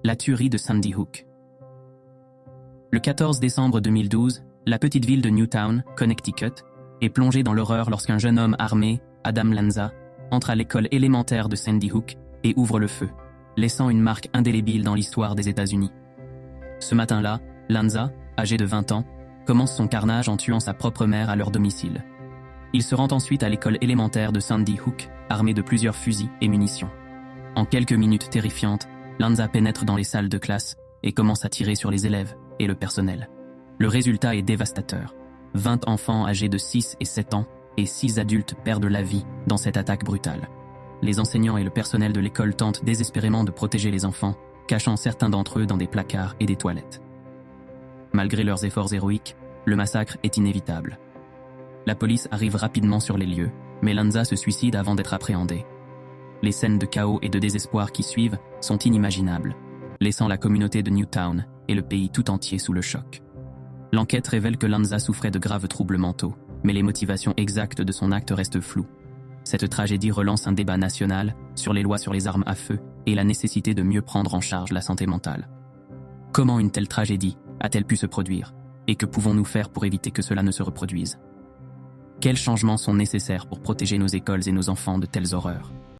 La tuerie de Sandy Hook. Le 14 décembre 2012, la petite ville de Newtown, Connecticut, est plongée dans l'horreur lorsqu'un jeune homme armé, Adam Lanza, entre à l'école élémentaire de Sandy Hook et ouvre le feu, laissant une marque indélébile dans l'histoire des États-Unis. Ce matin-là, Lanza, âgé de 20 ans, commence son carnage en tuant sa propre mère à leur domicile. Il se rend ensuite à l'école élémentaire de Sandy Hook, armé de plusieurs fusils et munitions. En quelques minutes terrifiantes, Lanza pénètre dans les salles de classe et commence à tirer sur les élèves et le personnel. Le résultat est dévastateur. 20 enfants âgés de 6 et 7 ans et 6 adultes perdent la vie dans cette attaque brutale. Les enseignants et le personnel de l'école tentent désespérément de protéger les enfants, cachant certains d'entre eux dans des placards et des toilettes. Malgré leurs efforts héroïques, le massacre est inévitable. La police arrive rapidement sur les lieux, mais Lanza se suicide avant d'être appréhendé. Les scènes de chaos et de désespoir qui suivent sont inimaginables, laissant la communauté de Newtown et le pays tout entier sous le choc. L'enquête révèle que Lanza souffrait de graves troubles mentaux, mais les motivations exactes de son acte restent floues. Cette tragédie relance un débat national sur les lois sur les armes à feu et la nécessité de mieux prendre en charge la santé mentale. Comment une telle tragédie a-t-elle pu se produire, et que pouvons-nous faire pour éviter que cela ne se reproduise? Quels changements sont nécessaires pour protéger nos écoles et nos enfants de telles horreurs?